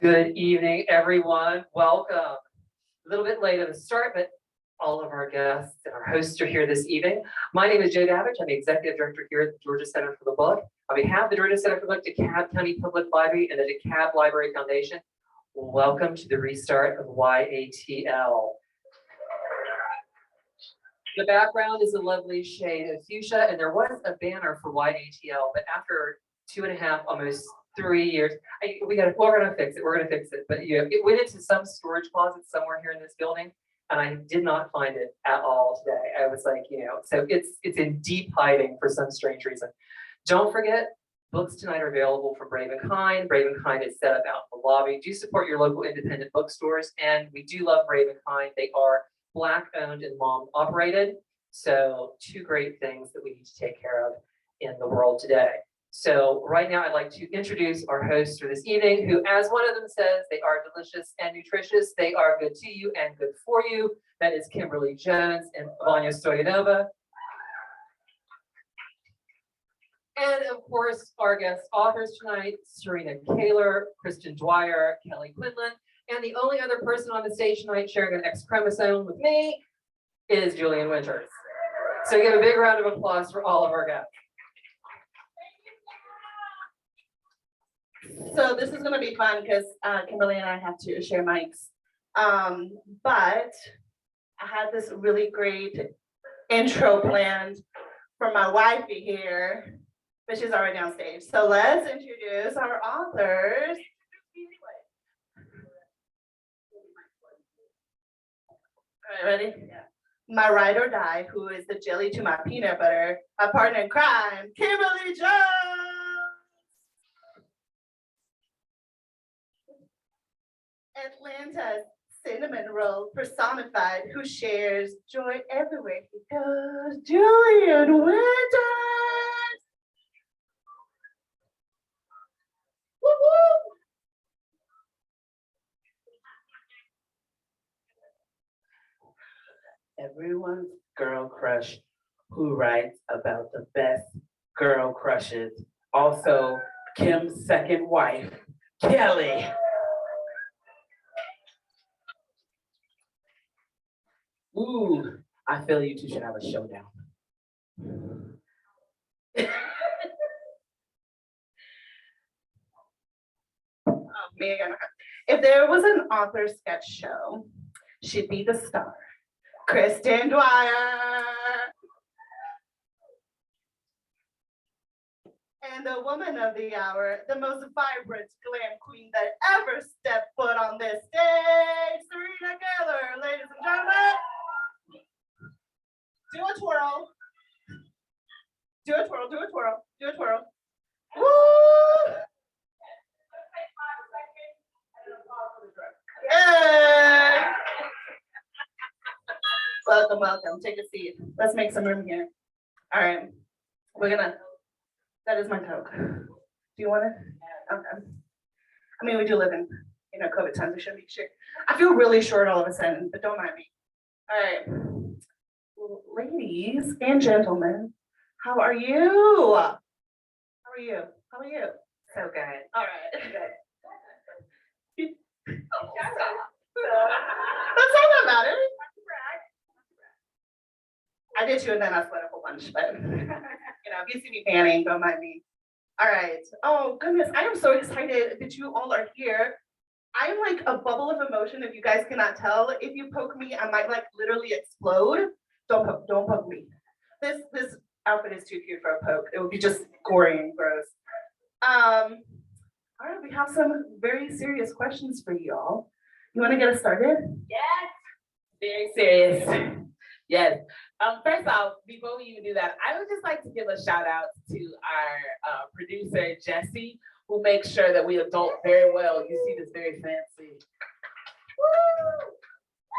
Good evening, everyone. Welcome. A little bit late at the start, but all of our guests and our hosts are here this evening. My name is Joe Davich. I'm the Executive Director here at the Georgia Center for the Book. On behalf of the Georgia Center for the Book, DeKalb County Public Library, and the DeKalb Library Foundation, welcome to the restart of YATL. The background is a lovely shade of fuchsia, and there was a banner for YATL, but after 2.5, almost 3 years, we're gonna fix it. We're gonna fix it. But it went into some storage closet somewhere here in this building, and I did not find it at all today. I was like, so it's in deep hiding for some strange reason. Don't forget, books tonight are available from Brave and Kind. Brave and Kind is set up out in the lobby. Do support your local independent bookstores, and we do love Brave and Kind. They are Black owned and mom operated. So 2 great things that we need to take care of in the world today. So right now I'd like to introduce our hosts for this evening, who, as one of them says, they are delicious and nutritious. They are good to you and good for you. That is Kimberly Jones and Vania Stoyanova. And of course, our guest authors tonight, Serena Kaylor, Kristin Dwyer, Kelly Quindlen, and the only other person on the stage tonight sharing an X chromosome with me is Julian Winters. So give a big round of applause for all of our guests. So this is going to be fun because Kimberly and I have to share mics. But I had this really great intro planned for my wifey here, but she's already on stage. So let's introduce our authors. All right, ready? Yeah. My ride or die, who is the jelly to my peanut butter, my partner in crime, Kimberly Jones. Atlanta's cinnamon roll personified, who shares joy everywhere he goes, Julian Winters. Woo-hoo. Everyone's girl crush who writes about the best girl crushes. Also, Kim's second wife, Kelly. Ooh, I feel you two should have a showdown. Oh man, if there was an author sketch show, she'd be the star. Kristin Dwyer. And the woman of the hour, the most vibrant glam queen that ever stepped foot on this stage, Serena Kaylor, ladies and gentlemen. Do a twirl. Do a twirl, do a twirl, do a twirl. Woo! Yay! Welcome, welcome. Take a seat. Let's make some room here. All right. That is my Coke. Do you want it? Okay. I mean, we do live in, COVID times. We shouldn't be sure. I feel really short all of a sudden, but don't mind me. All right. Ladies and gentlemen, how are you? How are you? How are you? So good. All right. Good. That's all that matters. I did too, and then I sweat a whole bunch, but if you see me panning, don't mind me. All right. Oh goodness, I am so excited that you all are here. I'm like a bubble of emotion. If you guys cannot tell, if you poke me, I might like literally explode. Don't poke me. This outfit is too cute for a poke. It would be just gory and gross. All right, we have some very serious questions for you all. You want to get us started? Yes, very serious. Yes. First off, before we even do that, I would just like to give a shout out to our producer, Jesse, who makes sure that we adult very well. You see this very fancy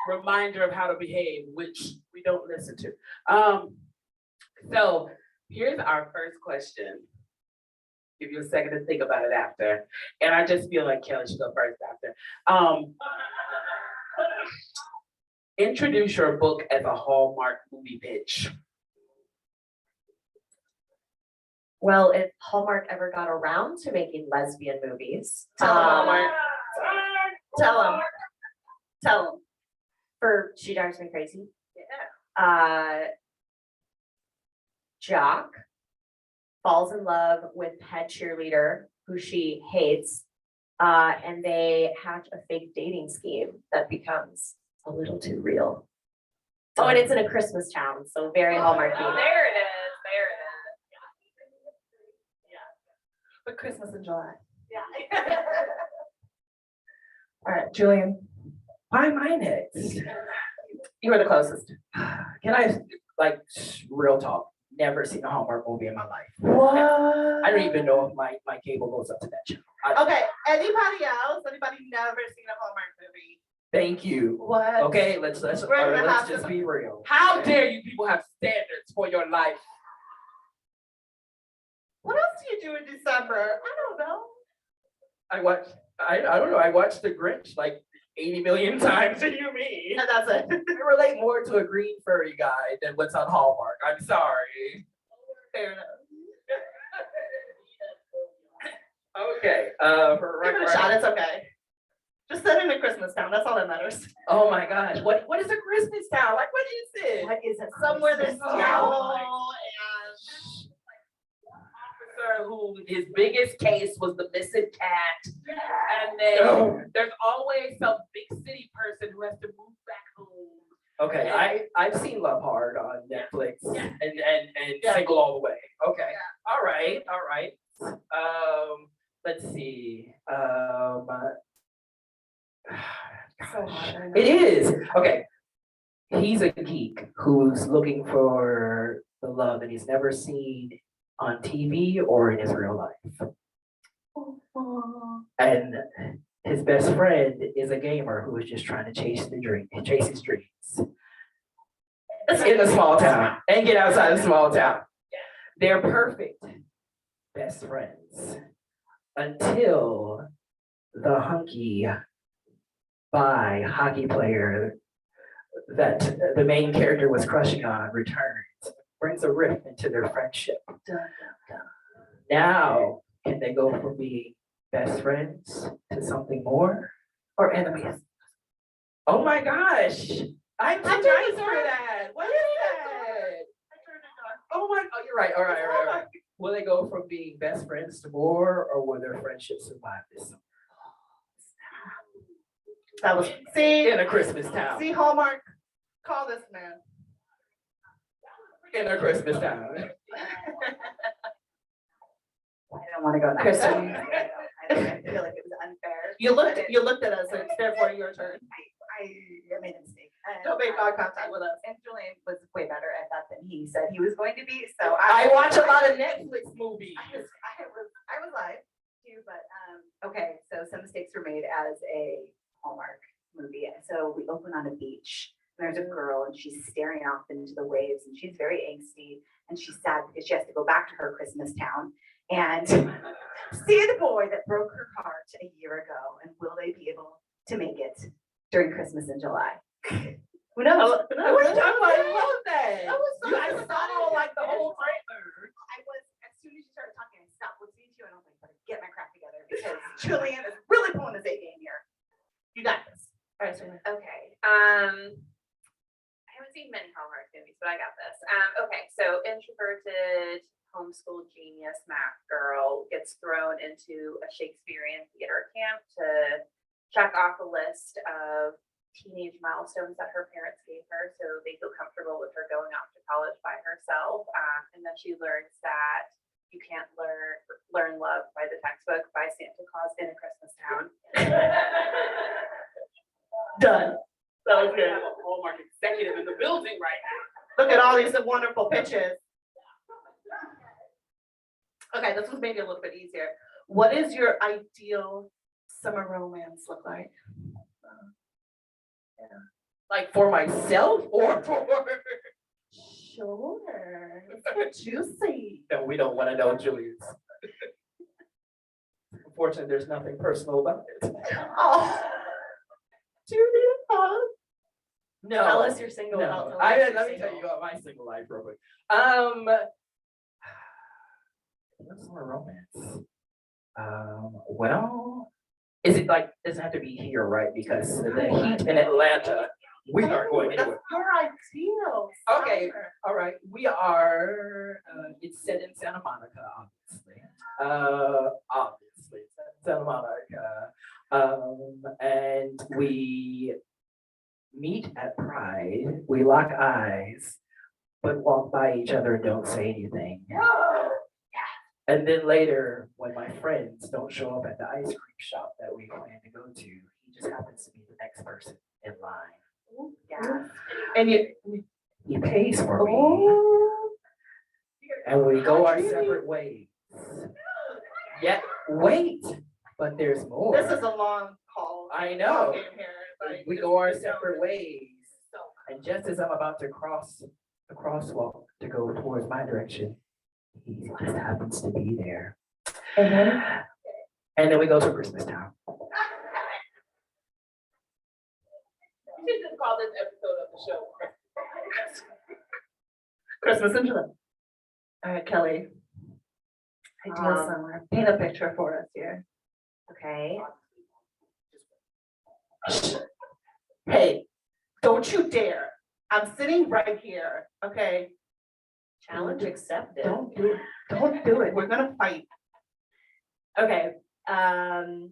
reminder of how to behave, which we don't listen to. So here's our first question. Give you a second to think about it after. And I just feel like Kelly should go first after. Introduce your book as a Hallmark movie pitch. Well, if Hallmark ever got around to making lesbian movies, Tell them, Hallmark. Tell them. For She Drives Me Crazy. Yeah. Jock falls in love with head cheerleader who she hates. And they hatch a fake dating scheme that becomes a little too real. Oh, and it's in a Christmas town, so very Hallmark Oh, themed. there it is, there it is. Yeah. But Christmas in July. Yeah. All right, Julian, Why am I next? you were the closest. Can I, like, real talk, never seen a Hallmark movie in my life. What? I don't even know if my cable goes up to that channel. Okay, anybody else? Anybody never seen a Hallmark movie? Thank you. What? Okay, let's We're gonna have just to- be real. How dare you people have standards for your life? What else do you do in December? I don't know. I don't know, I watched The Grinch like 80 million times, and you mean? And that's it. I relate more to a green furry guy than what's on Hallmark, I'm sorry. Fair enough. Okay, Give it a shot, it's okay. Just send in a Christmas town, that's all that matters. oh my gosh, what is a Christmas town? Like, what is it? What is it? Somewhere there's Oh. snow Officer who his biggest case was the missing cat. And then Oh. there's always some big city person who has to move back home. Okay, I've seen Love Hard on Netflix Yeah. and Yeah. Single All the Way. Okay, Yeah. all right. Let's see. So hot, I know. It is okay. He's a geek who's looking for the love that he's never seen on TV or in his real life. And his best friend is a gamer who is just trying to chase his dreams. In a small town and get outside the small town. They're perfect best friends until the hunky bi hockey player that the main character was crushing on returns, brings a rift into their friendship. Now, can they go from being best friends to something more or enemies? Oh my gosh, I'm too turned nice it for on. that. What is that? Oh, you're right. All right. Will they go from being best friends to more, or will their friendship survive this? That was, see, In a Christmas town. see Hallmark, call this man. In a Christmas town. I don't want to go next. Kristen. I feel like it was unfair. You looked at us, so it's therefore your turn. I made a mistake. Don't make eye contact with us. And Julian was way better at that than he said he was going to be, so I watch a lot of Netflix movies. I was live too, but, okay, so some mistakes were made as a Hallmark movie. So we open on a beach. There's a girl and she's staring off into the waves and she's very angsty and she's sad because she has to go back to her Christmas town and see the boy that broke her heart a year ago. And will they be able to make it during Christmas in July? Who knows? I I love that. That was so I exciting. saw like the whole trailer. I was, as soon as you started talking, I stopped listening to you and I was like, better get my crap together because Julian is really pulling his A game here. You got this. All right, Serena. Okay, I haven't seen many Hallmark movies, but I got this. Okay, so introverted homeschool genius math girl gets thrown into a Shakespearean theater camp to check off a list of teenage milestones that her parents gave her so they feel comfortable with her going off to college by herself. And then she learns that you can't learn love by the textbook by Santa Claus in a Christmas town. Done. That was We good. have a Hallmark executive in the building right now. Look at all these wonderful pitches. Okay, this one's maybe a little bit easier. What is your ideal summer romance look like? Like for myself or for? Sure. It's juicy. No, we don't want to know Julian's. Unfortunately, there's nothing personal about it. Oh. Julian, huh? No. Tell us you're single. and I'll No, tell us you're let me tell single. you about my single life real quick. What's my romance? Well, Is it like, doesn't have to be here, right? Because the heat in Atlanta, we aren't going That's anywhere. your ideal. Okay. summer. All right, we are, it's set in Santa Monica, obviously. Obviously, it's set in Santa Monica. And we meet at Pride, we lock eyes, but walk by each other and don't say anything. And then later, when my friends don't show up at the ice cream shop that we plan to go to, he just happens to be the next person in line. Yeah. And you. He pays for me, Oh. and we go our Really? separate ways. Yet, wait, but there's more. This is a long call. I know. Game here, like, We this go our is so- separate ways. so And just as I'm about to cross the crosswalk to go towards my direction, he just happens to be there. And then we go to Christmas Town. You should just call this episode of the show. Christmas in July. All right, Kelly. Ideal Um, summer. Paint a picture for us here. Okay. Hey, don't you dare. I'm sitting right here, okay? Challenge accepted. Don't do it. Don't do it. We're gonna fight. Okay, I'm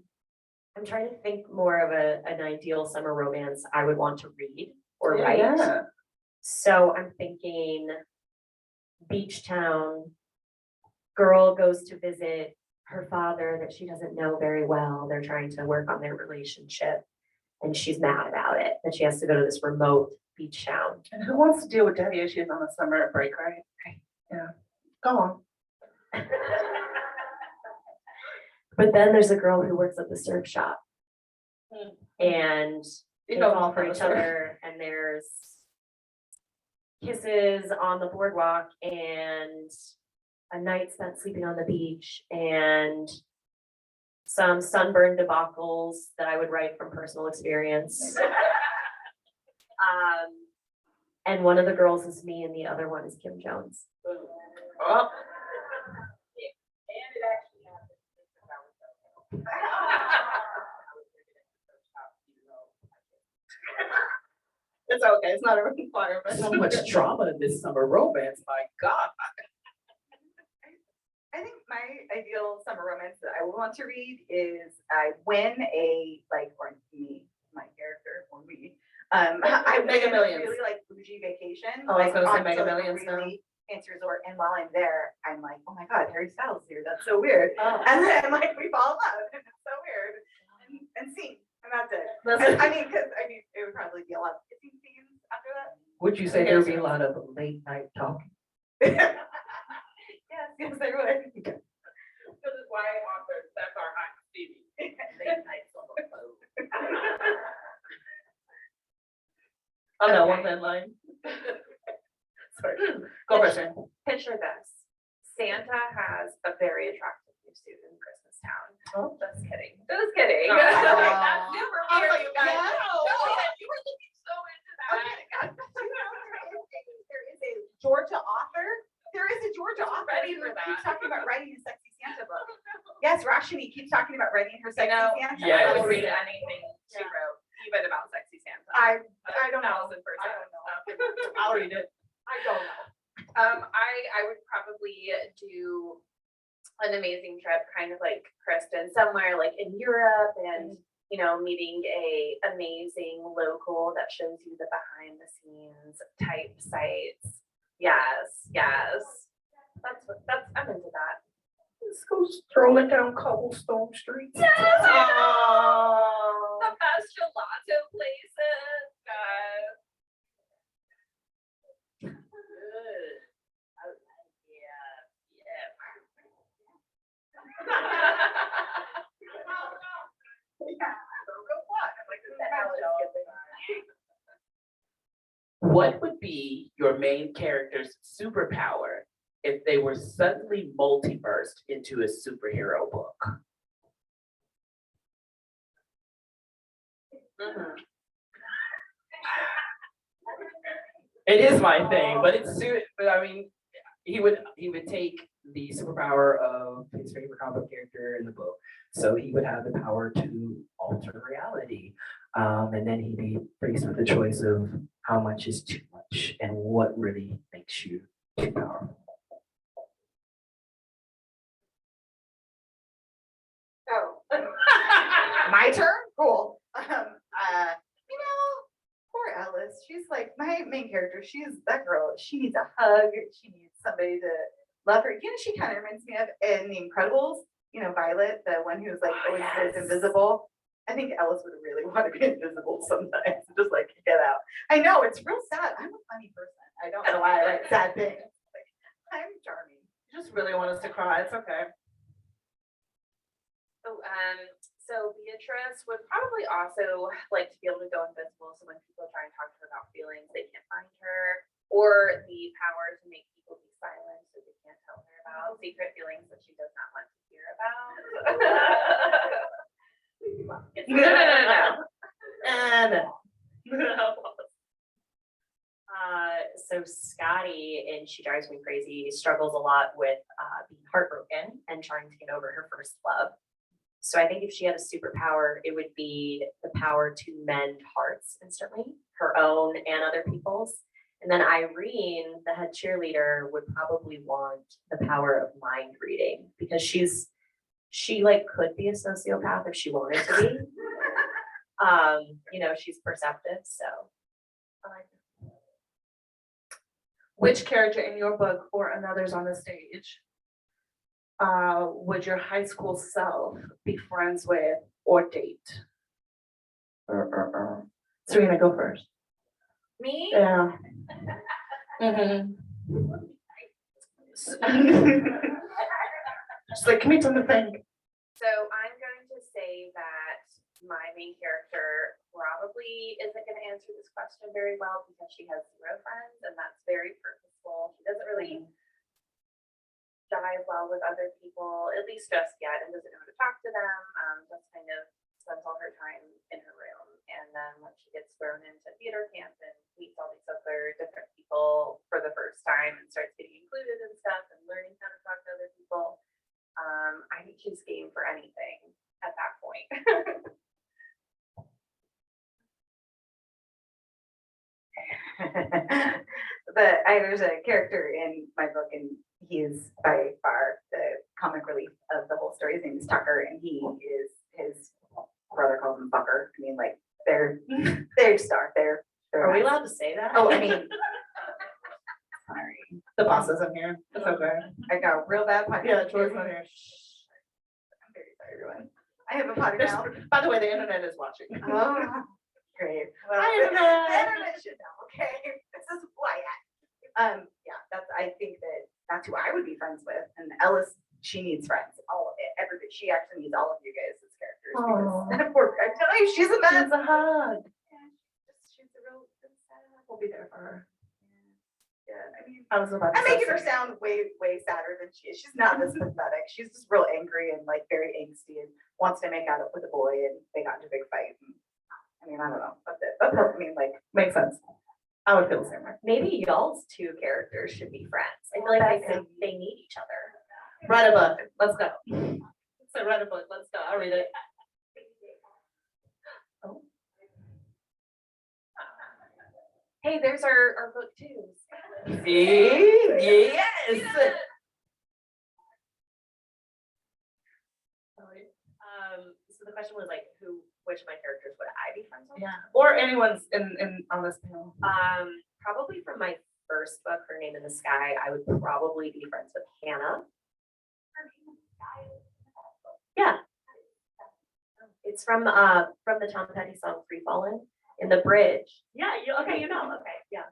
trying to think more of an ideal summer romance I would want to read or write. Yeah. So I'm thinking beach town, girl goes to visit her father that she doesn't know very well. They're trying to work on their relationship. And she's mad about it, that she has to go to this remote beach town. And who wants to deal with daddy issues on a summer break, right? Yeah. Go on. But then there's a girl who works at the surf shop. Mm. And they You know fall all for from the each surf. other and there's kisses on the boardwalk and a night spent sleeping on the beach and some sunburn debacles that I would write from personal experience. And one of the girls is me and the other one is Kim Jones. Oh. And it actually happened. It's okay. It's not a requirement. So much drama in this summer romance, my God. I think my ideal summer romance that I would want to read is I win a like or me, my character or me. I Mega win a Millions. really like bougie vacation. Oh, I was like, gonna say on Mega to, like, a Millions now. really fancy resort, and while I'm there, I'm like, oh my God, Harry Styles here. That's so weird. Oh. And then like we fall in love, and it's so weird. And scene, and that's it. That's And, it. because it would probably be a lot of kissing scenes after that. Would you say there would be a lot of late night talking? Yes, yes, I would. This is why authors, that's our hot Stevie. On that one thin line. Sorry. Go first, Jen. Picture this. Santa has a very attractive new student in Christmas Town. Oh. Just kidding. Just kidding. Oh. That's super I was weird, like, you guys. yes. Julian, you were looking so into that. There is a Georgia author. There is a Georgia author Ready who for that. keeps talking about writing a sexy Santa book. Yes, Rashini keeps talking about writing her You sexy know, Santa. Yes. I will read anything she wrote, even about sexy Santa. I don't know. 1,000%. I don't know. I'll read it. I don't know. I would probably do an amazing trip, kind of like Kristin, somewhere like in Europe and, you know, meeting a amazing local that shows you the behind the scenes type sites. Yes, yes. I'm into that. Let's go strolling down cobblestone streets. Yes! Oh. The best gelato places, guys. Good. What would be your main character's superpower if they were suddenly multiversed into a superhero book? It is my thing, but but I mean, he would take the superpower of his favorite comic character in the book. So he would have the power to alter reality. And then he'd be faced with the choice of how much is too much and what really makes you too powerful. Oh. My turn? Cool. Poor Alice. She's like my main character. She's that girl. She needs a hug. She needs somebody to love her. She kind of reminds me of in The Incredibles, Violet, the one who's like always is invisible. I think Alice would really want to be invisible sometimes. Just like get out. I know it's real sad. I'm a funny person. I don't know why I write sad things. Like, I'm charming. You just really want us to cry. It's okay. Oh, so Beatrice would probably also like to be able to go invisible. So when people try and talk to her about feelings, they can't find her, or the power to make people be silent so they can't tell her about secret feelings that she does not want to hear about. No. And So Scotty, and She Drives Me Crazy, struggles a lot with being heartbroken and trying to get over her first love. So I think if she had a superpower, it would be the power to mend hearts instantly, her own and other people's. And then Irene, the head cheerleader, would probably want the power of mind reading because she like could be a sociopath if she wanted to be. She's perceptive, so I like her. which character in your book or another's on the stage would your high school self be friends with or date? Serena, go first. Me? Yeah. Mhm. She's like, give me time to think. So I'm going to say that my main character probably isn't going to answer this question very well because she has 0 friends, and that's very purposeful. She doesn't really jive well with other people, at least just yet, and doesn't know how to talk to them. Just kind of spends all her time in her room. And then when she gets thrown into theater camp and meets all these other different people for the first time and starts getting included in stuff and learning how to talk to other people, I think she's game for anything at that point. There's a character in my book, and he's by far the comic relief of the whole story. His name is Tucker, and his brother calls him Bucker. I mean, like they're star. They're Are we nice. allowed to say that? Oh, I mean, sorry, The boss isn't here. It's okay. I got a real bad podcast. Yeah, Troy's not here. I'm very sorry, everyone. I have a podcast There's- now. By the way, the internet is watching. Oh, great. Well, Hi, the internet. internet should know, okay? This is who I am. Yeah, I think that's who I would be friends with. And Ellis, she needs friends. All of it, everybody. She actually needs all of you guys as characters. Because I'm telling you, she's a mess. It's a hug. She's a real sad. We'll be there for her. Yeah, I mean, I was about to I'm say making her something. sound way sadder than she is. She's not this pathetic. She's just real angry and like very angsty and wants to make out with a boy, and they got into a big fight. And, I mean, I don't know. That's it. That's what I mean, like, Makes sense. I would feel the same way. Maybe y'all's 2 characters should be friends. I feel like they need each other. Write a book. Let's go. So write a book. Let's go. I'll read it. Oh. Hey, there's our book too. See? Yes. So the question was like, which of my characters would I be friends with? Yeah. Or anyone's in on this panel. Probably from my first book, Her Name in the Sky, I would probably be friends with Hannah. Yeah. It's from the Tom Petty song Free Fallin' in the bridge. Yeah, you know, okay, yeah.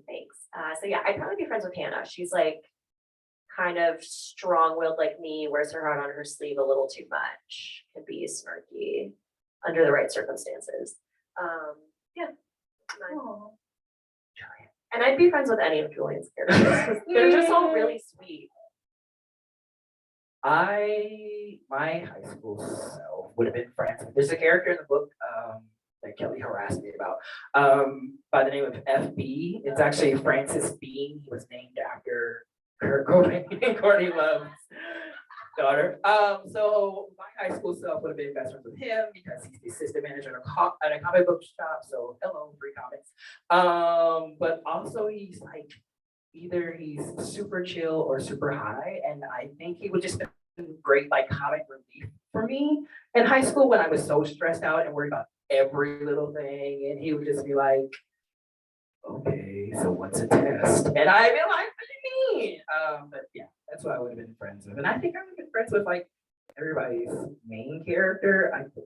Thanks. So yeah, I'd probably be friends with Hannah. She's like kind of strong-willed like me, wears her heart on her sleeve a little too much, can be snarky under the right circumstances. Yeah. And I'd be friends with any of Julian's characters, 'cause they're just all really sweet. My high school self would have been friends. There's a character in the book that Kelly harassed me about by the name of FB. It's actually Francis Bean. He was named after Courtney Love's daughter. So my high school self would have been best friends with him because he's the assistant manager at a comic book shop. So hello, free comics. But also he's like, either he's super chill or super high. And I think he would just be great like comic relief for me in high school when I was so stressed out and worried about every little thing. And he would just be like, okay, so what's a test? And I'd be like, what do you mean? But yeah, that's what I would have been friends with. And I think I would have been friends with like everybody's main character. I could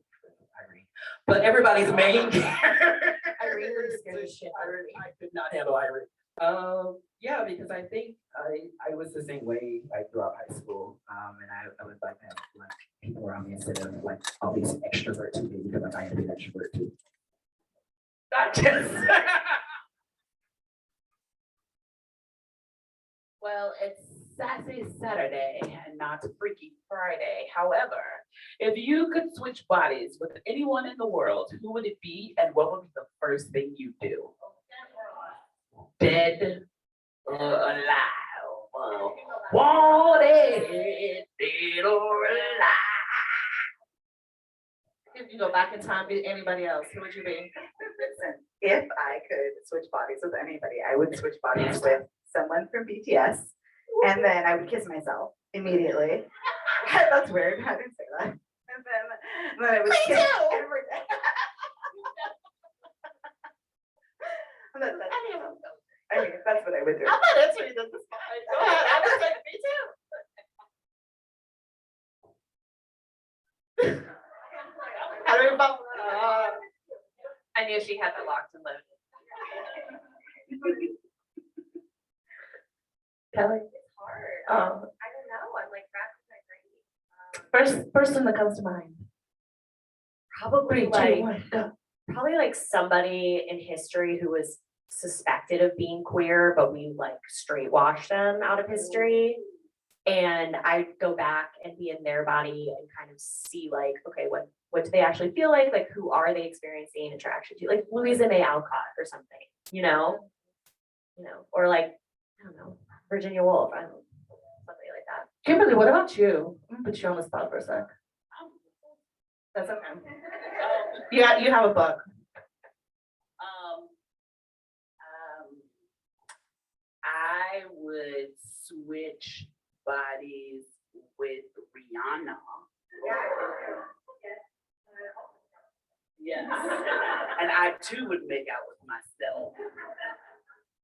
Irene, but everybody's main character. Irene would scare the shit out of me. I could not handle Irene. Yeah, because I think I was the same way like throughout high school. And I would like to have like people around me instead of like all these extroverts who maybe because I had to be an extrovert too. Not just. Well, it's Sassy Saturday and not Freaky Friday. However, if you could switch bodies with anyone in the world, who would it be and what would be the first thing you do? Dead or alive? Wanted, dead or alive? If you go back in time, be anybody else, who would you be? Listen, if I could switch bodies with anybody, I would switch bodies with someone from BTS. And then I would kiss myself immediately. That's weird. I didn't say that. And then I would kiss every day. I mean, that's what I would do. I'm not answering this. This is fine. Go ahead. I was like, me too. I don't know. I knew she had that locked and loaded. Kelly. It's hard. Um, I don't know. I'm like racking my brain. first person that comes to mind. Probably 3, 2, like, 1, go. probably like somebody in history who was suspected of being queer, but we like straight washed them out of history. And I'd go back and be in their body and kind of see like, okay, what do they actually feel like? Like, who are they experiencing attraction to? Like Louisa May Alcott or something, you know, or like, I don't know, Virginia Woolf, I don't know, something like that. Kimberly, what about you? I'm gonna put you on the spot for a sec. That's okay. Yeah, you have a book. I would switch bodies with Rihanna. Yes. And I too would make out with myself.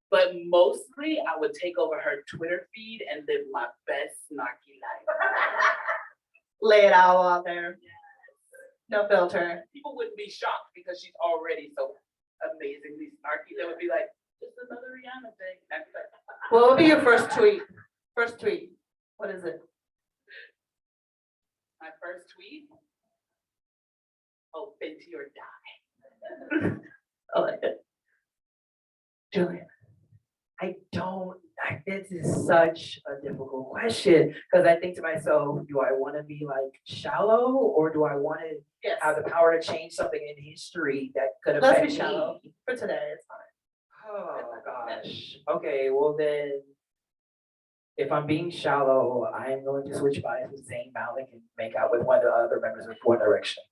But mostly I would take over her Twitter feed and live my best snarky life. Lay it all out there. No filter. People wouldn't be shocked because she's already so amazingly snarky. They would be like, just another Rihanna thing. And I'd be like, What would be your first tweet? First tweet. What is it? my first tweet. Oh, Fenty or die. I like it. Julian. This is such a difficult question because I think to myself, do I want to be like shallow or do I want to Yes. have the power to change something in history that could Let's affect be shallow. me? For today, it's fine. Oh gosh. Okay, well then, if I'm being shallow, I am going to switch bodies with Zayn Malik and make out with one of the other members of One Direction.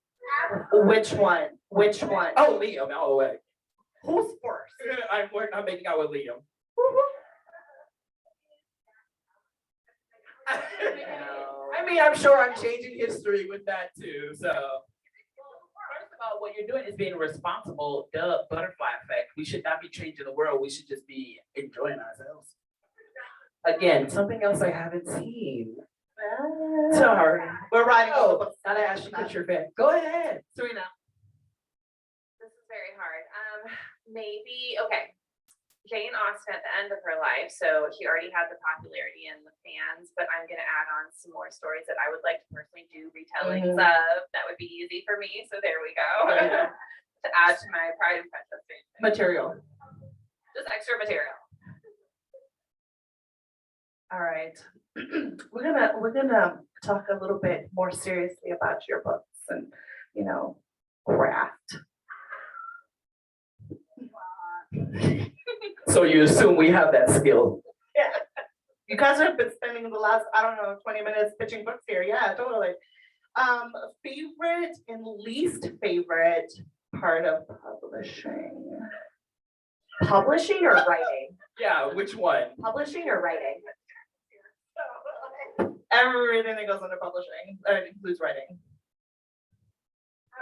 Which one? Which one? Oh, Liam, all the way. Who's first? I'm making out with Liam. I mean, I'm sure I'm changing history with that too. So, first of all, what you're doing is being responsible. Duh, butterfly effect. We should not be changing the world. We should just be enjoying ourselves. Again, something else I haven't seen. Sorry. We're riding all the Oh, books. gotta ask you, put your fan. Go ahead. Serena. This is very hard. Maybe, okay. Jane Austen at the end of her life, so she already had the popularity and the fans, but I'm gonna add on some more stories that I would like to personally do retellings of. That would be easy for me, so there we go. To add to my Pride and Prejudice. Material. Just extra material. All right. We're gonna talk a little bit more seriously about your books and, craft. So you assume we have that skill? You guys have been spending the last, I don't know, 20 minutes pitching books here. Yeah, totally. Favorite and least favorite part of publishing? Publishing or writing? Yeah, which one? Publishing or writing? Everything that goes under publishing, includes writing.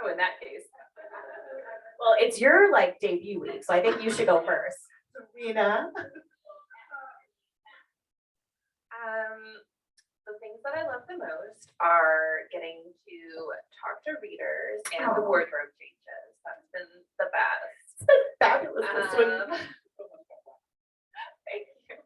Oh, in that case. Well, it's your like debut week, so I think you should go first. Serena. The things that I love the most are getting to talk to readers and the Aw. wardrobe changes. That's been the best. Fabulous this one. Thank you.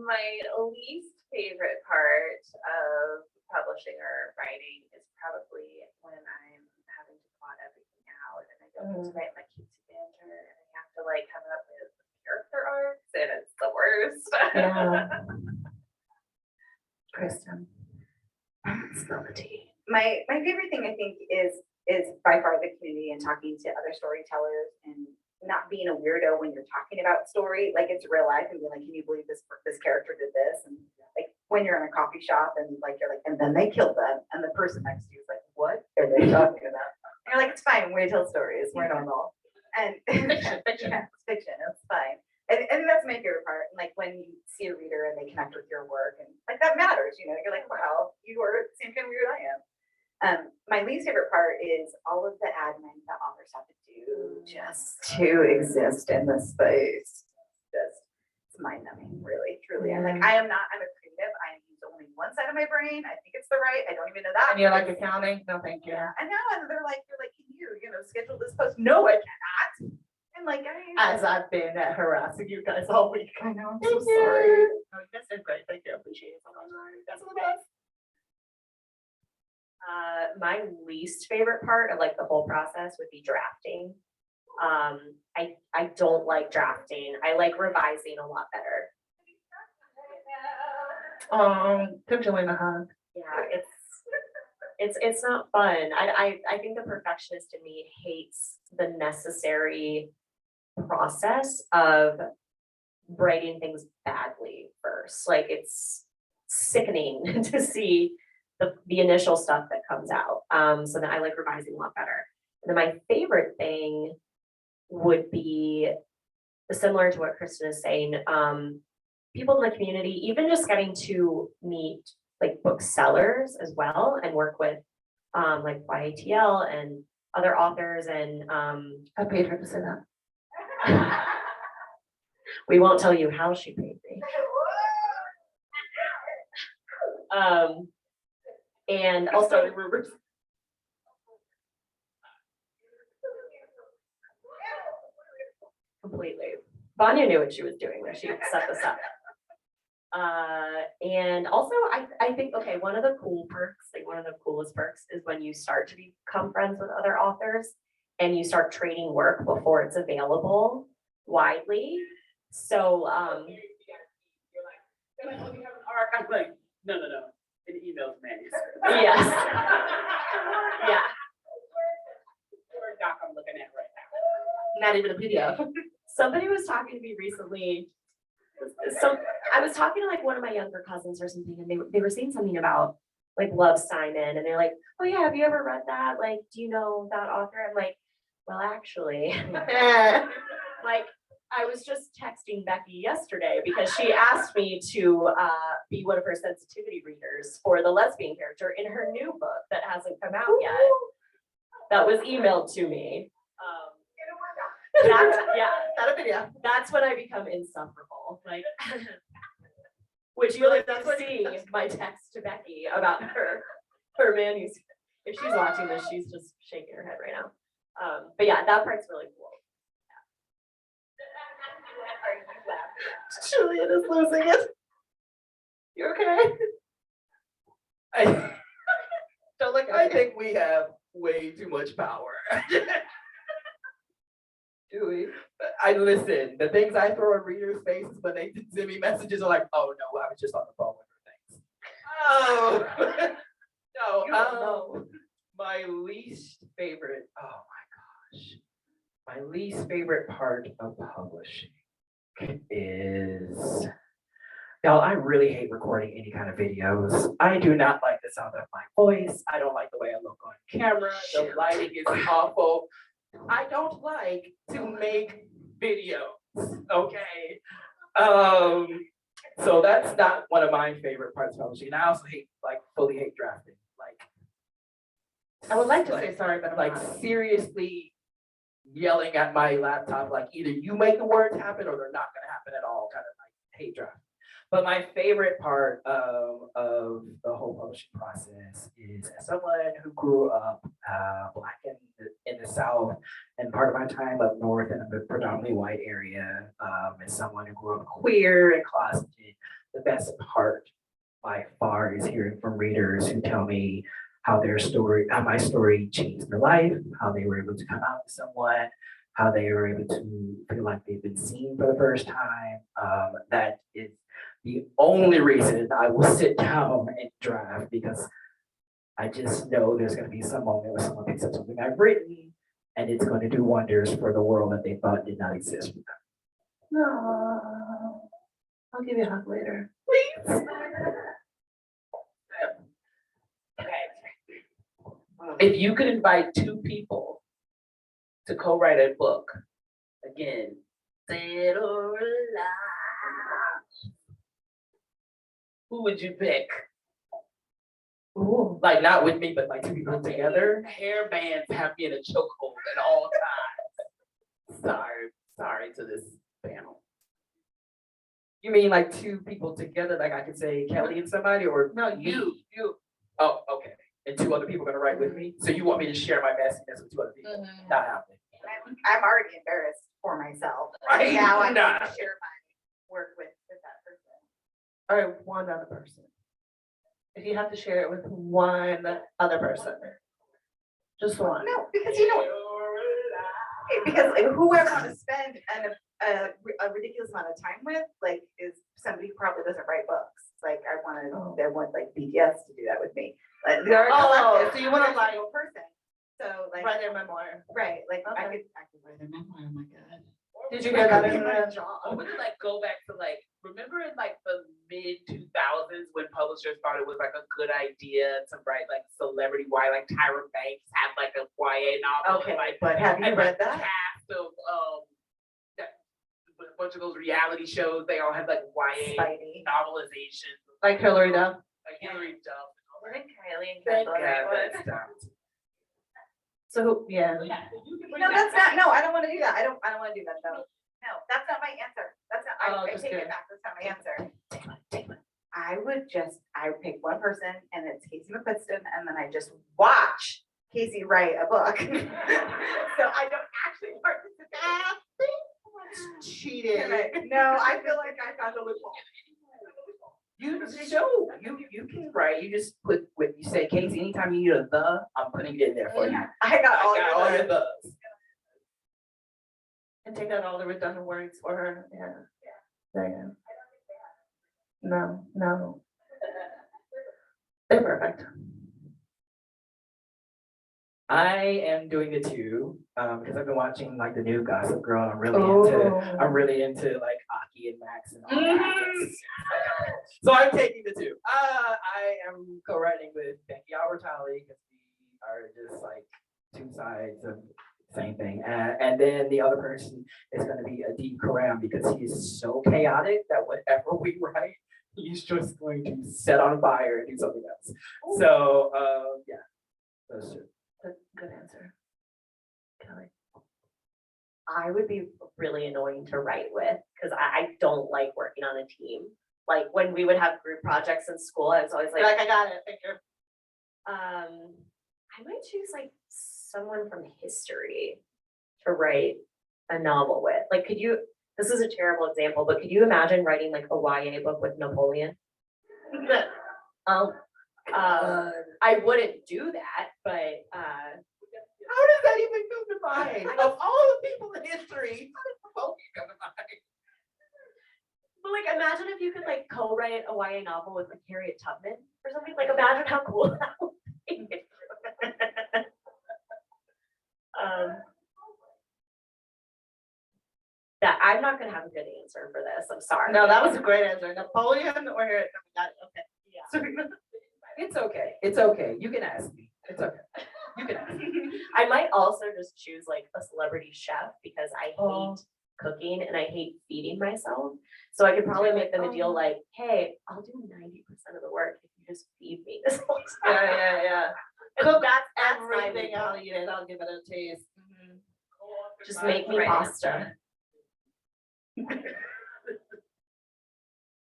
My least favorite part of publishing or writing is probably when I'm having to plot everything out and I don't get to write my cutesy banter and I have to like come up with character arcs and it's the worst. Yeah. Kristin. Spill the tea. My favorite thing I think is by far the community and talking to other storytellers and not being a weirdo when you're talking about story, like it's real life and being like, can you believe this character did this? And like when you're in a coffee shop and like you're like, and then they killed them, and the person next to you is like, what are they talking about? And you're like, it's fine, we tell stories, we're normal. And Fiction. yeah, it's fiction, it's fine. And that's my favorite part. And like when you see a reader and they connect with your work and like that matters, you know, you're like, wow, you are the same kind of weird I am. My least favorite part is all of the admin that authors have to do just to exist in this space. Just it's mind numbing, really, truly. I'm like, I'm a creative. I use only one side of my brain. I think it's the right. I don't even know that. And you're like accounting? No, thank you. Yeah, I know. And they're like, can you schedule this post? No, I cannot. And like, As I've been harassing you guys all week. I know, I'm so sorry. No, you guys did great. Thank you. I appreciate it so much. You guys are the best. My least favorite part of like the whole process would be drafting. I don't like drafting. I like revising a lot better. Give Julian a hug. Yeah, it's not fun. I think the perfectionist in me hates the necessary process of writing things badly first. Like it's sickening to see the initial stuff that comes out. So then I like revising a lot better. And then my favorite thing would be similar to what Kristin is saying. People in the community, even just getting to meet like booksellers as well and work with like YATL and other authors and I paid her to say that. we won't tell you how she paid me. And also rumors. completely. Vania knew what she was doing when she set this up. And also I think, okay, one of the cool perks, like one of the coolest perks is when you start to become friends with other authors and you start trading work before it's available widely. So, They're like, oh, you have an arc. I'm like, no. An email's manuscript. yes. Yeah. Word doc I'm looking at right now. Not even a PDF. Somebody was talking to me recently. I was talking to like one of my younger cousins or something, and they were saying something about like Love Simon, and they're like, oh yeah, have you ever read that? Like, do you know that author? I'm like, well, actually, like I was just texting Becky yesterday because she asked me to be one of her sensitivity readers for the lesbian character in her new book that hasn't come out yet. That was emailed to me. That's when I become insufferable. Like, which you like to see my text to Becky about her manuscript. If she's watching this, she's just shaking her head right now. But yeah, that part's really cool. Julian is losing it. You okay? Don't look at I me. think we have way too much power. Do we? I listen, the things I throw in readers' faces when they send me messages are like, oh no, I was just on the phone with her, thanks. Oh, no, my least favorite, oh my gosh. My least favorite part of publishing is Y'all, I really hate recording any kind of videos. I do not like the sound of my voice. I don't like the way I look on camera. The lighting is awful. I don't like to make videos, okay? So that's not one of my favorite parts of publishing. And I also fully hate drafting. I would like to say sorry, but I'm Like not. seriously yelling at my laptop, like either you make the words happen or they're not gonna happen at all, kind of like hate drafting. But my favorite part of the whole publishing process is, as someone who grew up Black in the South and part of my time up north in a predominantly white area, as someone who grew up queer and closeted, the best part by far is hearing from readers who tell me how my story changed their life, how they were able to come out to someone, how they were able to feel like they've been seen for the first time. That is the only reason I will sit down and draft, because I just know there's going to be some moment where someone picks up something I've written and it's going to do wonders for the world that they thought did not exist for them. No. I'll give you a hug later. Please. If you could invite two people to co-write a book, again, dead or alive, who would you pick? Ooh, like not with me, but like two people together. Hair bands have me in a chokehold at all times. Sorry to this panel. You mean like two people together? Like I could say Kelly and somebody, or No, me? you. Oh, okay. And two other people gonna write with me? So you want me to share my messiness with two other people? Not happening. I'm already embarrassed for myself. Right? Now I Nah. need to share my work with that person. All right, one other person. If you have to share it with one other person. Just one. No, because because like, who I want to spend a ridiculous amount of time with, like, is somebody who probably doesn't write books. Like I want like BTS to do that with me. Like, they're a collective, so you want to every like single person. So like, write their memoir. right, like I Okay. could write their memoir. Oh my god. Did you hear that in my the job? I would like go back to like, remember in like the mid 2000s when publishers thought it was like a good idea to write like celebrity YA, like Tyra Banks had like a YA novel. Okay, like, but have you and read the that? cast of a bunch of those reality shows, they all had like YA Spidey. novelizations. Like Hillary Duff? Like Hillary Duff. Wasn't Kylie and Thank Kendall God right that's stopped. So who, yeah. Yeah, so you can bring No, that that's not, no, I don't want to do that. I don't want to do that though. No, that's not my answer. That's not, Oh, I just take kidding. it back. That's not my answer. I would pick one person and it's Casey McQuiston, and then I just watch Casey write a book. So I don't actually participate. Cheating. No, I feel like I found a loophole. You can write. You just put what you say, Casey. Anytime you need a the, I'm putting it in there for you. I got all I got your all your words. the's. And take out all the redundant words for her, yeah. There you go. No. They're perfect. I am doing the two because I've been watching like the new Gossip Girl. And I'm Oh. really into like Aki and Max and all that. So I'm taking the two. I am co-writing with Becky Albertalli because we are just like two sides of the same thing. And then the other person is going to be Adib Karam because he's so chaotic that whatever we write, he's just going to set on fire and do something else. So yeah, those two. Good answer. Kelly. I would be really annoying to write with because I don't like working on a team. Like when we would have group projects in school, I was always You're like, like, I got it, thank you. I might choose like someone from history to write a novel with. Like, this is a terrible example, but could you imagine writing like a YA book with Napoleon? I wouldn't do that, but How does that even come to mind? Of all the people in history, how does Napoleon come to mind? but like imagine if you could like co-write a YA novel with like Harriet Tubman or something. Like imagine how cool that would be. That I'm not gonna have a good answer for this. I'm sorry. No, that was a great answer. Napoleon or, got it, okay. Yeah. It's okay. It's okay. You can ask me. It's okay. You can ask me. I might also just choose like a celebrity chef because I Oh. hate cooking and I hate feeding myself. So I could probably make them a deal like, hey, I'll do 90% of the work if you just feed me this whole time. Yeah. And Cook that's my everything, deal. I'll eat it, I'll give it a taste. Just make me Right. pasta.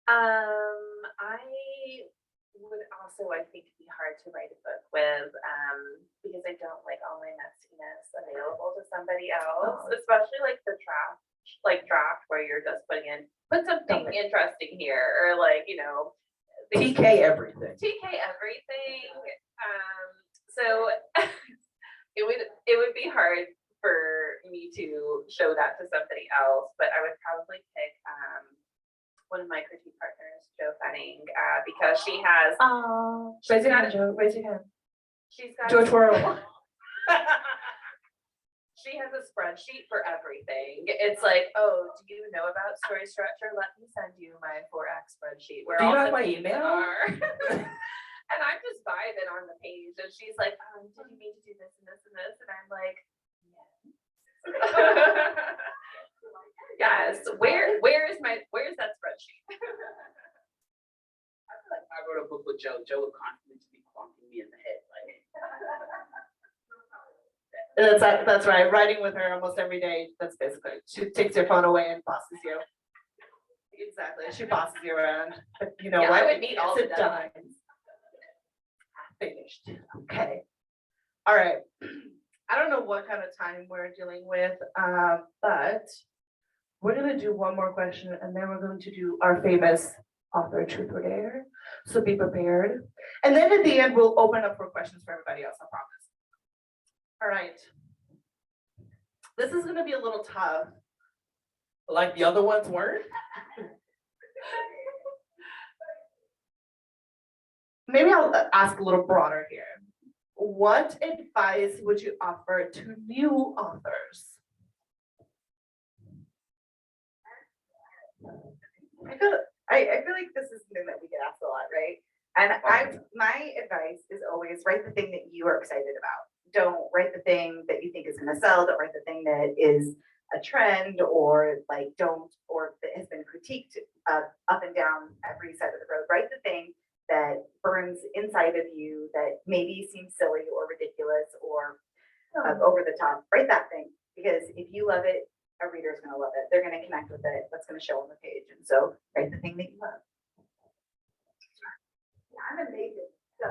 I would also, I think, be hard to write a book with, because I don't like all my messiness available to somebody else, especially like the draft where you're just putting in, put something interesting here, or like, TK everything. TK everything. So it would be hard for me to show that to somebody else, but I would probably pick one of my critique partners, Jo Fenning, because she has Raise your hand, Joe. Raise your hand. she's got George Worrell. she has a spreadsheet for everything. It's like, oh, do you know about story structure? Let me send you my 4X spreadsheet where Do you all have the my pieces email? are. And I'm just vibing on the page, and she's like, did you mean to do this and this and this? And I'm like, yes. Where's that spreadsheet? I feel like if I wrote a book with Joe would constantly just be clunking me in the head, like. That's right, writing with her almost every day, that's basically, she takes your phone away and bosses you. Exactly, she bosses you around, but you know Yeah, what? I would meet all the It's done. Finished, okay. All right, I don't know what kind of time we're dealing with, but we're gonna do one more question and then we're going to do our famous author truth or dare. So be prepared. And then at the end, we'll open up for questions for everybody else, I promise. All right. This is gonna be a little tough. Like the other ones weren't? Maybe I'll ask a little broader here. What advice would you offer to new authors? I feel like this is something that we get asked a lot, right? And my advice is always write the thing that you are excited about. Don't write the thing that you think is gonna sell, don't write the thing that is a trend or that has been critiqued up and down every side of the road. Write the thing that burns inside of you that maybe seems silly or ridiculous or over the top. Write that thing, because if you love it, a reader's gonna love it. They're gonna connect with it. That's gonna show on the page. And so write the thing that you love. Yeah, I'm amazing. So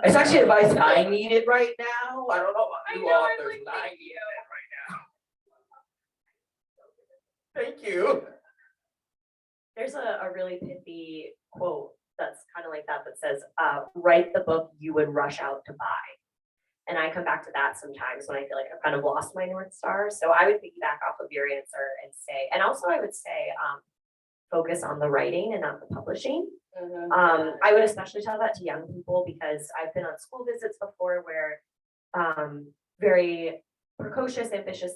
It's actually advice I needed right now. I don't know about I new know, I'm authors, like, but I thank need you. that right now. Thank you. There's a really pithy quote that's kind of like that says, write the book you would rush out to buy. And I come back to that sometimes when I feel like I've kind of lost my North Star. So I would piggyback off of your answer and say, and also I would say, focus on the writing and not the publishing. I would especially tell that to young people because I've been on school visits before where very precocious, ambitious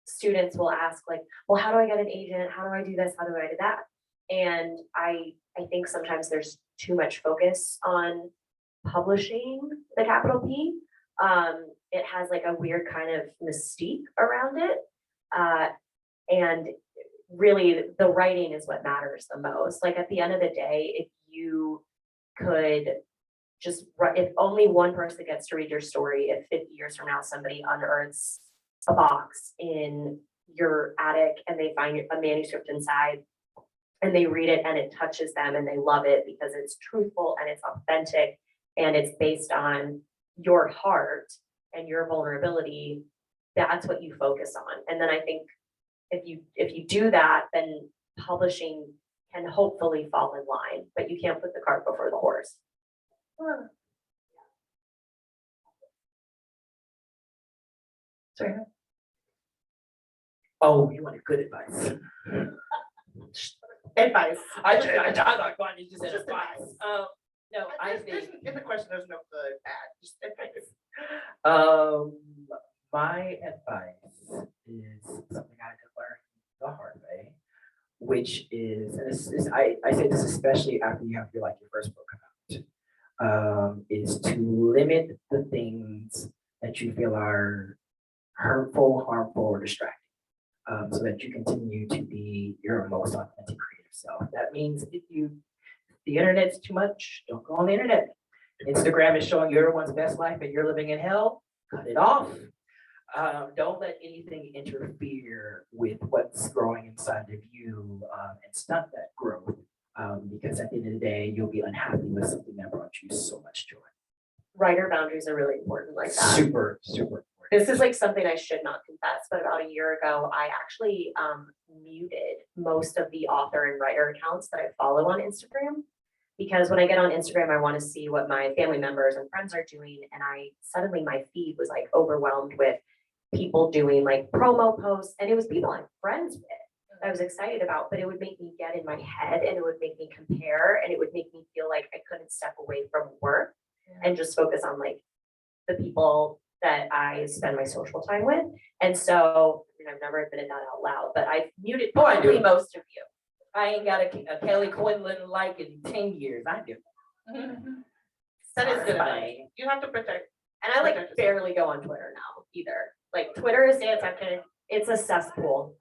students will ask like, well, how do I get an agent? How do I do this? How do I do that? And I think sometimes there's too much focus on publishing the capital P. It has like a weird kind of mystique around it. And really the writing is what matters the most. Like at the end of the day, if you could just if only one person gets to read your story, if 50 years from now somebody unearths a box in your attic and they find a manuscript inside and they read it and it touches them and they love it because it's truthful and it's authentic and it's based on your heart and your vulnerability, that's what you focus on. And then I think if you do that, then publishing can hopefully fall in line, but you can't put the cart before the horse. Sorry. Oh, you wanted good advice. Advice. I like one, you just said Just advice. No, I think. In the question, there's no good, bad, just advice. My advice is something I had to learn the hard way. I say this especially after you have your first book come out, is to limit the things that you feel are hurtful, harmful, or distracting. So that you continue to be your most authentic creative self. That means if the internet's too much, don't go on the internet. Instagram is showing you everyone's best life and you're living in hell, cut it off. Don't let anything interfere with what's growing inside of you and stunt that growth. Because at the end of the day, you'll be unhappy with something that brought you so much joy. Writer boundaries are really important like that. Super, super important. This is like something I should not confess, but about a year ago, I actually muted most of the author and writer accounts that I follow on Instagram. Because when I get on Instagram, I want to see what my family members and friends are doing. And suddenly my feed was like overwhelmed with people doing like promo posts. And it was people I'm friends with. I was excited about, but it would make me get in my head and it would make me compare and it would make me feel like I couldn't step away from work and just focus on like the people that I spend my social time with. And so, I've never admitted that out loud, but I've muted Oh, I do. probably most of you. I ain't got a Kelly Quindlen like in 10 years. I do. That is good. Fine. You have to protect. And I like barely go on Twitter now either. Like Twitter is, it's a cesspool.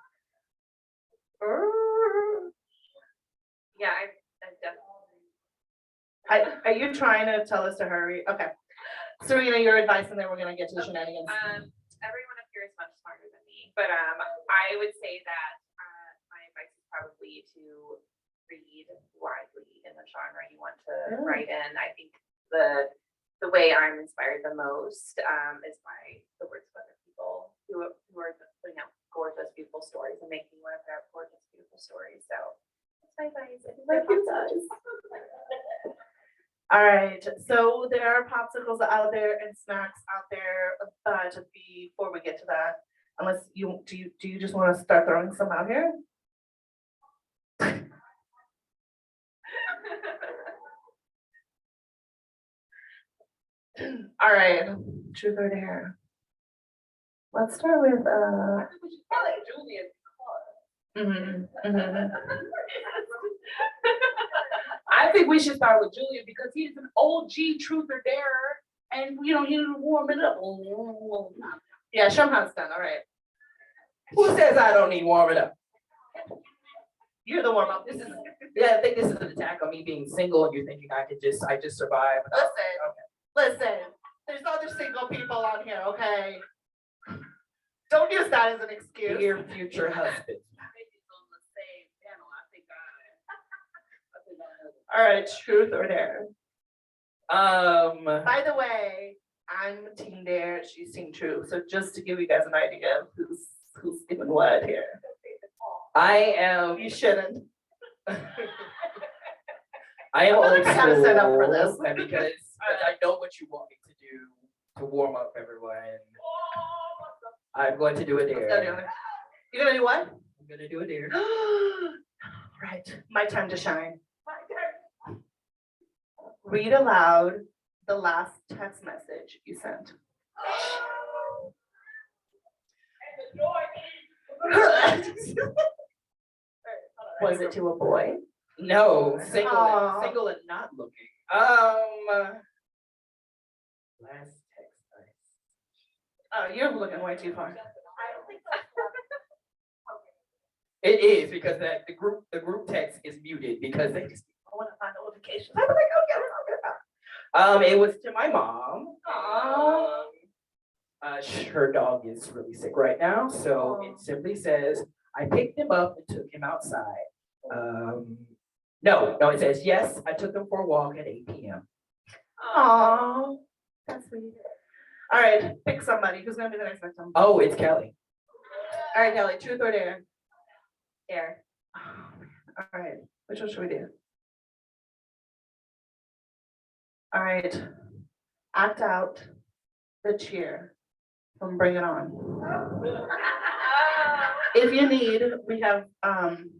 Yeah, I definitely. Are you trying to tell us to hurry? Okay. Serena, your advice, and then we're gonna get to the shenanigans. Everyone up here is much smarter than me, but I would say that my advice is probably to read widely in the genre you want to write in. I think the way I'm inspired the most is by the words of other people who are putting out gorgeous, beautiful stories and making me want to put out gorgeous, beautiful stories. So that's my advice. I think All right, so there are popsicles out there and snacks out there, but before we get to that, unless you just want to start throwing some out here? All right, truth or dare. Let's start with Julian. I think we should start with Julian because he's an OG truth or dare, and he need to warm it up. yeah, Shumhan's done. All right, Who says I don't need warming up? you're the warm up. I think this is an attack on me being single and you're thinking I just survive. Listen, there's other single people on here, okay? Don't use that as an excuse. Your future husband. All right, truth or dare. By By the way, I'm team dare, she's team true. So just to give you guys an idea of who's doing what here. I am. You shouldn't. I am old I gotta set up for school, this. and because I know what you want me to do to warm up everyone. I'm going to do a dare. You're gonna do what? I'm gonna do a dare. Right, my time to shine. Read aloud the last text message you sent. Was it to a boy? No, single Aw. and not looking. Last text. Oh, you're looking way too far. It is because the group text is muted because they just want to find notifications. I'm like, okay, we're talking about. It was to my mom. Her dog is really sick right now, so it simply says, I picked him up and took him outside. No, it says, yes, I took him for a walk at 8 p.m. Aw, that's sweet. All right, pick somebody. Who's gonna be the next victim? Oh, it's Kelly. All right, Kelly, truth or dare? Dare. All right, which one should we do? All right, act out the cheer from Bring It On. If you need, we have, Can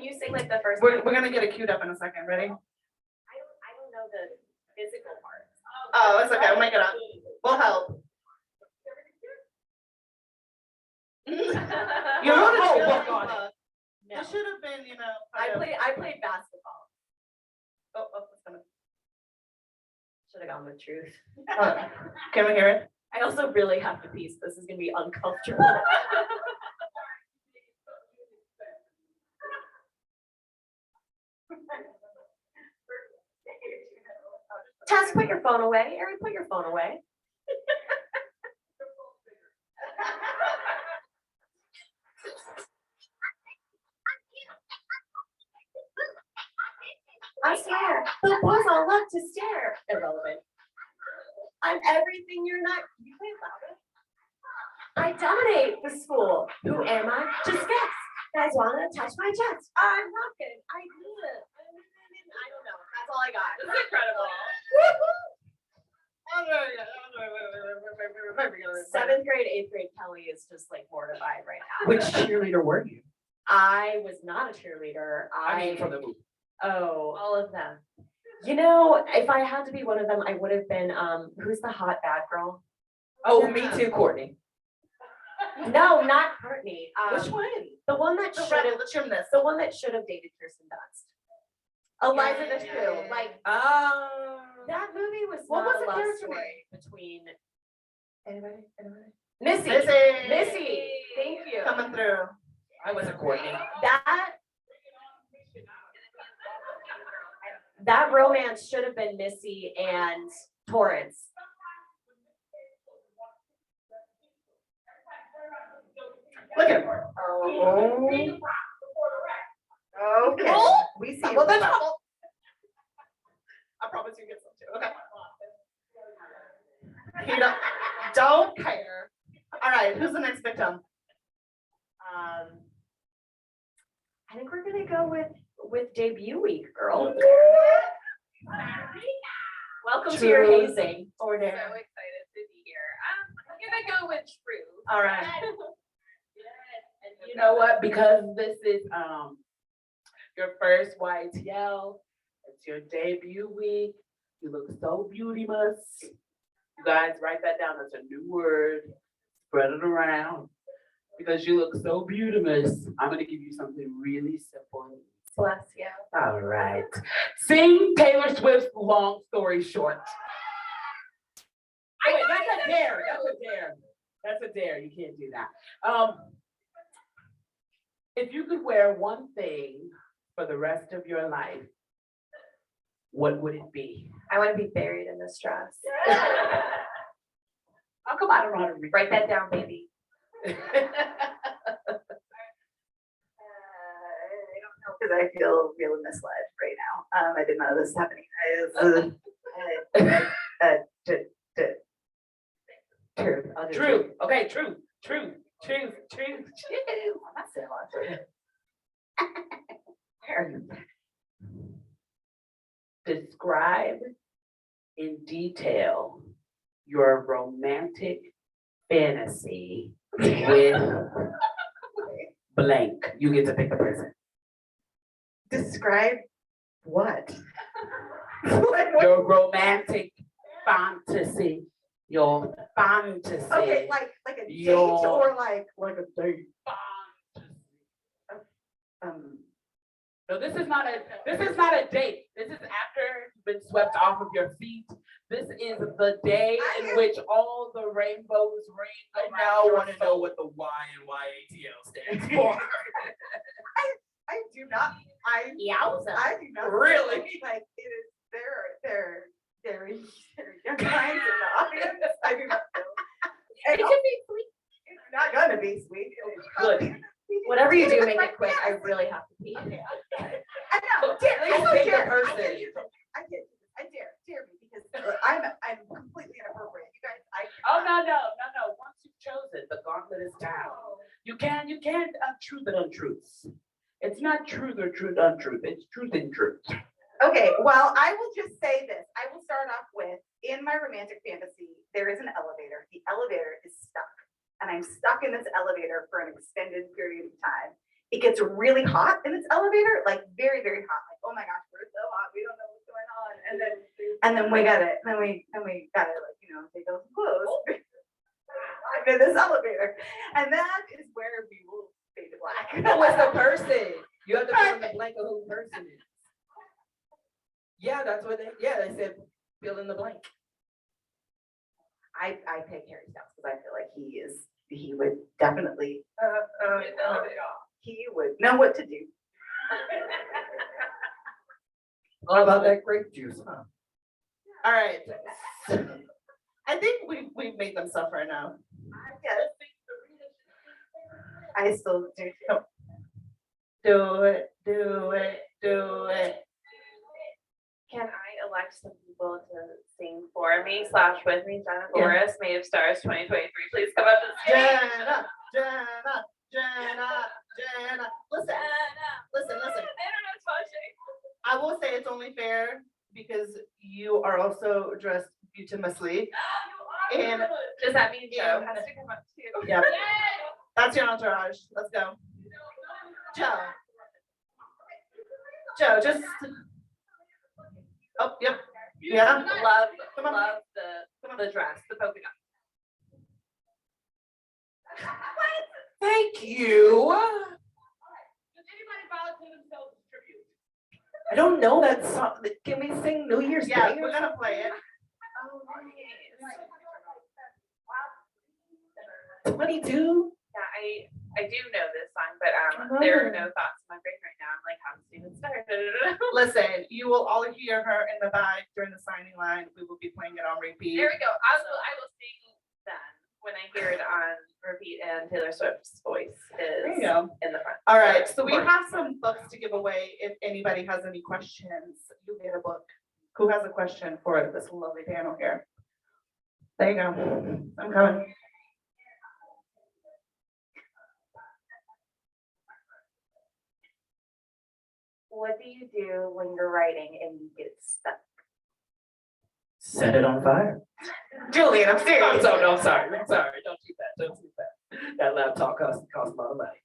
you sing like the first? we're gonna get it queued up in a second. Ready? I don't know the physical parts. Oh, it's okay, we'll make it up. We'll help. You know Oh, the walk on it. should have been, I played basketball. Oh, it's coming. Should have gone with truth. Can we hear it? I also really have to pee, so this is gonna be uncomfortable. Tess, put your phone away. Ari, put your phone away. I swear, the boys all love to stare. Irrelevant. I'm everything you're not. You play louder. I dominate the school. Who am I? Just guess. Guys wanna touch my chest? I'm rocking. I do it. I don't know. That's all I got. This is incredible. Seventh grade, eighth grade Kelly is just like mortified right now. Which cheerleader were you? I was not a cheerleader. I mean, from the movie. Oh, All of them. you know, if I had to be one of them, I would have been, who's the hot bad girl? Oh, me too, Courtney. No, not Courtney. Which one? The one that The should rebel, have, the gymnast. the one that should have dated Kirsten Dunst. Eliza the True, yeah. like, Oh. that movie was What not was a the love character story between Anybody? Missy. Missy. Missy, thank you. Coming through. I wasn't Courtney. That romance should have been Missy and Torrance. Look at him. Oh. Okay. We see. Well, that's all. I promise you get some too. Okay. You don't care. All right, who's the next victim? I think we're gonna go with debut week, girl. Welcome to your True. hazing. So excited to be here. I'm gonna go with True. All right. And you know what? Because this is your first YATL, it's your debut week. You look so beautimous. You guys write that down. That's a new word. Spread it around. Because you look so beautimous, I'm gonna give you something really simple. Bless you. All right. Sing Taylor Swift's Long Story Short. Wait, that's a dare. That's a dare. That's a dare. You can't do that. If you could wear one thing for the rest of your life, what would it be? I want to be buried in this dress. How come I don't know how to read? Write that down, baby. I don't know, because I feel really misled right now. I didn't know this was happening. True. I'll do True. Okay, true. I'm not saying a lot of it. Where are you? Describe in detail your romantic fantasy with blank. You get to pick the person. Describe what? Your romantic fantasy. Your fantasy. Okay, like a date Your- or like a date. No, this is not a date. This is after you've been swept off of your feet. This is the day in which all the rainbows ring. I now want to know what the Y in YATL stands for. I do not, Yowza. I do not. Really? Like, it is, there is young minds in the audience. I do not know. It could be sweet. It's not gonna be sweet. Good. Whatever you do, make it quick. I really have to pee. I know, dare, I Please know, pick the dare, person. I dare me, because I'm completely inappropriate, you guys, Oh, no. Once you've chosen, the gauntlet is down. You can't untruth and untruths. It's not truth or truth untruth. It's truth and truth. Okay, well, I will just say this. I will start off with, in my romantic fantasy, there is an elevator. The elevator is stuck. And I'm stuck in this elevator for an extended period of time. It gets really hot in this elevator, like very, very hot. Like, oh my gosh, we're so hot. We don't know what's going on. And then we gotta, like, take those clothes. I'm in this elevator. And that is where we will fade to black. Who was the person? You have to fill in the blank of who the person is. Yeah, that's what they said, fill in the blank. I pick Harry Styles because I feel like he would definitely, he would know what to do. All about that grape juice, huh? All right. I think we've made them suffer enough. Yes. I still do. Do it, do it, do it. Can I elect some people to sing for me / with me? Jenna Boris, May of Stars 2023. Please come up and sing. Jenna. Listen. I don't know Tasha. I will say it's only fair because you are also dressed beautifously. And Does that mean Joe and- has to come up too? Yep. That's your entourage. Let's go. Joe, just. Oh, yep. Yeah. Come on. Love the dress, the polka dot. Thank you. Does anybody volunteer themselves as tribute? I don't know that song. Can we sing New Year's Yeah, Day? we're gonna play it. Oh, nice. 22? Yeah, I do know this song, but Oh. there are no thoughts in my brain right now. I'm like, how to even start? Listen, you will all hear her in the back during the signing line. We will be playing it on repeat. There we go. I will sing then when I hear it on repeat and Taylor Swift's voice There you is go. in the front. All right, so we have some books to give away. If anybody has any questions, you get a book. Who has a question for this lovely panel here? There you go. I'm coming. What do you do when you're writing and you get stuck? Set it on fire. Julian, I'm I'm serious. sorry, I'm sorry. Don't do that. Don't do that. That laptop costs a lot of money.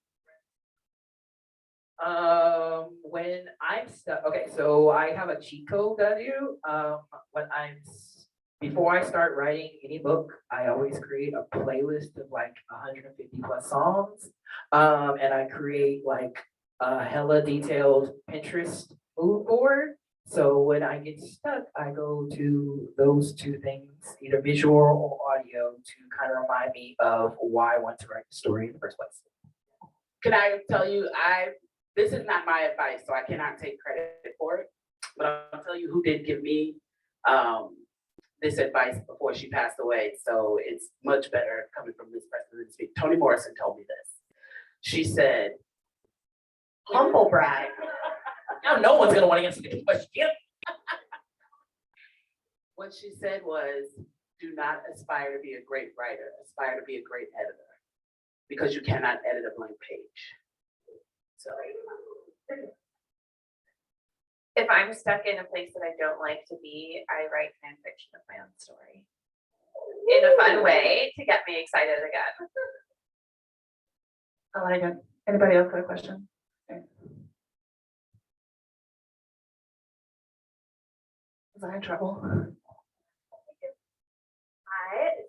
When I'm stuck, okay, so I have a cheat code that I do. Before I start writing any book, I always create a playlist of like 150 plus songs. And I create like a hella detailed Pinterest mood board. So when I get stuck, I go to those two things, either visual or audio, to kind of remind me of why I want to write the story in the first place. Can I tell you, this is not my advice, so I cannot take credit for it. But I'll tell you who did give me this advice before she passed away. So it's much better coming from this person than speak. Toni Morrison told me this. She said, Humble brag. Now no one's gonna want to answer the question. what she said was, do not aspire to be a great writer, aspire to be a great editor, because you cannot edit a blank page. So. If I'm stuck in a place that I don't like to be, I write fan fiction of my own story in a fun way to get me excited again. I like it. Anybody else got a question? Okay. Was I in trouble?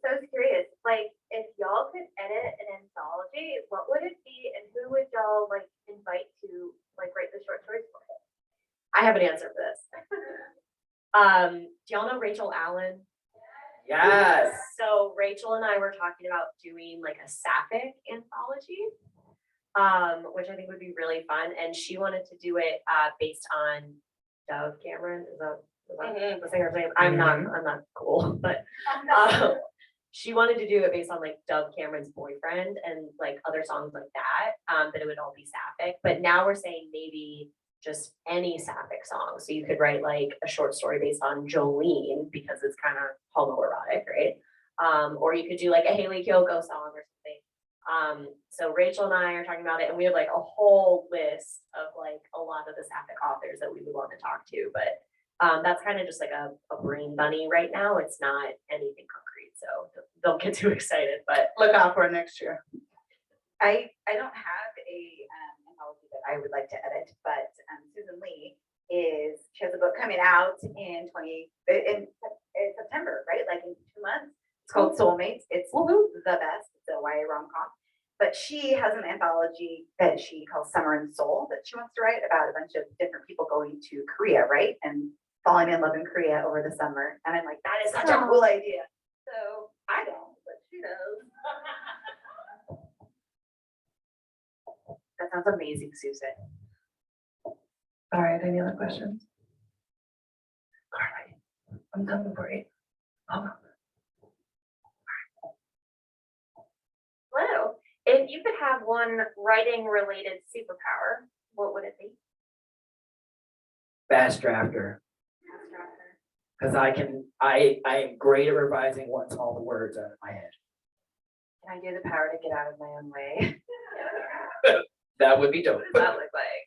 So curious, like, if y'all could edit an anthology, what would it be and who would y'all like invite to like write the short stories for it? I have an answer for this. Do y'all know Rachel Allen? Yes. So Rachel and I were talking about doing like a sapphic anthology, which I think would be really fun. And she wanted to do it based on Dove Cameron. Is that the singer's name? I'm not cool, but she wanted to do it based on like Dove Cameron's boyfriend and like other songs like that. That it would all be sapphic. But now we're saying maybe just any sapphic song. So you could write like a short story based on Jolene because it's kind of homoerotic, right? Or you could do like a Haley Kiyoko song or something. So Rachel and I are talking about it, and we have like a whole list of like a lot of the sapphic authors that we would want to talk to. But that's kind of just like a brain bunny right now. It's not anything concrete, so don't get too excited. But Look out for it next year. I don't have a anthology that I would like to edit, but Susan Lee she has a book coming out in September, right? Like in 2 months. It's called Soulmates. It's the best. It's a YA rom-com. But she has an anthology that she calls Summer and Soul that she wants to write about a bunch of different people going to Korea, right? And falling in love in Korea over the summer. And I'm like, that is such a cool idea. So I don't, but she does. That sounds amazing, Susan. All right, any other questions? All right, I'm coming for you. Hold on. Hello. If you could have one writing related superpower, what would it be? Fast drafter, because I am great at revising once all the words are in my head. Can I do the power to get out of my own way? That would be dope. What does that look like?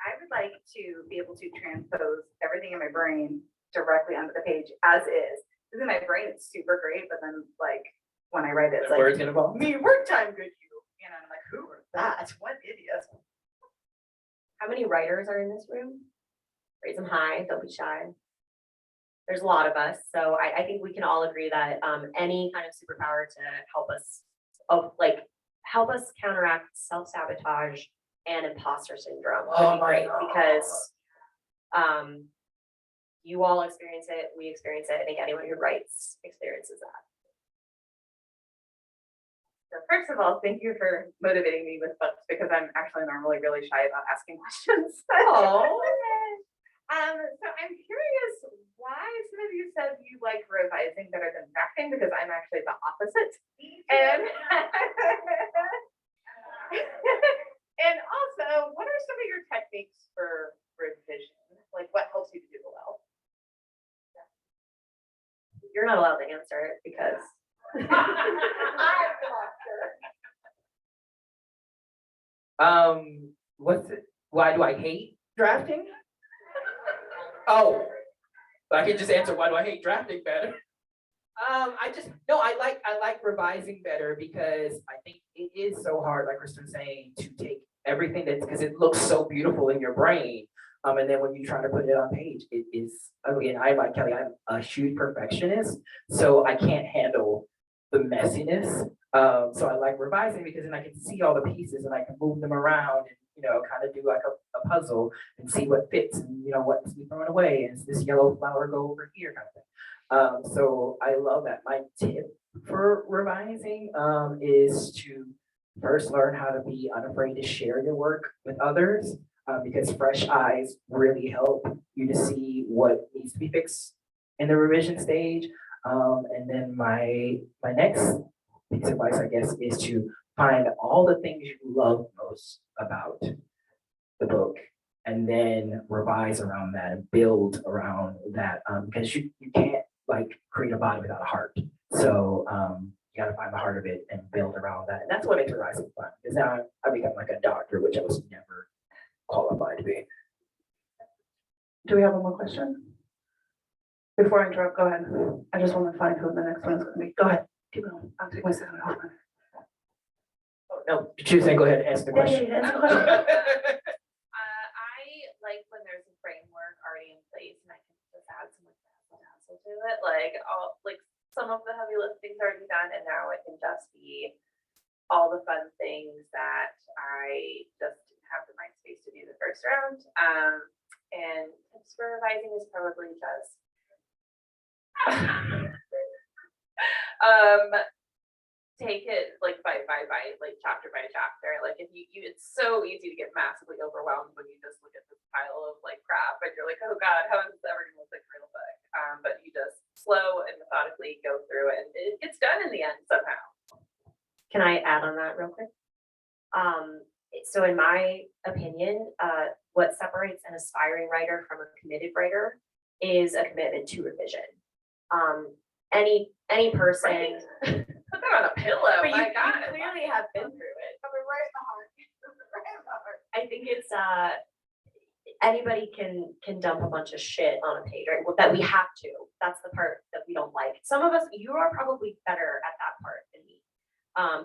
I would like to be able to transpose everything in my brain directly onto the page as is. Because in my brain, it's super great, but then like when I write it, it's The like, words gonna fall. me work time, good you. You know, I'm like, who wrote that? What idiot? How many writers are in this room? Raise them high, don't be shy. There's a lot of us, so I think we can all agree that any kind of superpower to help us help us counteract self-sabotage and imposter syndrome would Oh be my great, God. because you all experience it, we experience it. I think anyone who writes experiences that. So first of all, thank you for motivating me with books because I'm actually normally really shy about asking questions. Oh. So I'm curious why some of you said you like revising better than drafting because I'm actually the opposite. And and also, what are some of your techniques for revision? Like what helps you to do well? You're not allowed to answer it because What's it? Why do I hate drafting? Oh, I can just answer why do I hate drafting better? I like revising better because I think it is so hard, like Kristin's saying, to take everything because it looks so beautiful in your brain. And then when you try to put it on page, it is ugly. And I, like Kelly, I'm a huge perfectionist, so I can't handle the messiness. So I like revising because then I can see all the pieces and I can move them around and, kind of do like a puzzle and see what fits and, what needs to be thrown away. And does this yellow flower go over here kind of thing. So I love that. My tip for revising is to first learn how to be unafraid to share your work with others, because fresh eyes really help you to see what needs to be fixed in the revision stage. And then my next piece of advice, I guess, is to find all the things you love most about the book and then revise around that and build around that, because you can't create a body without a heart. So you gotta find the heart of it and build around that. And that's what makes revising fun, because now I become like a doctor, which I was never qualified to be. Do we have one more question? Before I interrupt, go ahead. I just want to find who the next one is going to be. Go ahead. Keep going. I'll take my second. Oh, no, Tuesday, go ahead and answer the question. Answer the question. I like when there's a framework already in place and I can just add some hassle to it. Like some of the heavy lifting's already done and now it can just be all the fun things that I just didn't have the mind space to do the first round. And tips for revising is probably just take it like bite by bite, like chapter by chapter. Like if you it's so easy to get massively overwhelmed when you just look at this pile of like crap and you're like, oh God, how is this ever gonna look like a real book? But you just slow and methodically go through it and it gets done in the end somehow. Can I add on that real quick? So in my opinion, what separates an aspiring writer from a committed writer is a commitment to revision. Any person. Put that on a pillow. But My you God, clearly have been through it. Coming right in the heart. Right in the heart. I think it's anybody can dump a bunch of shit on a page, right? Well, that we have to. That's the part that we don't like. Some of us, you are probably better at that part than me.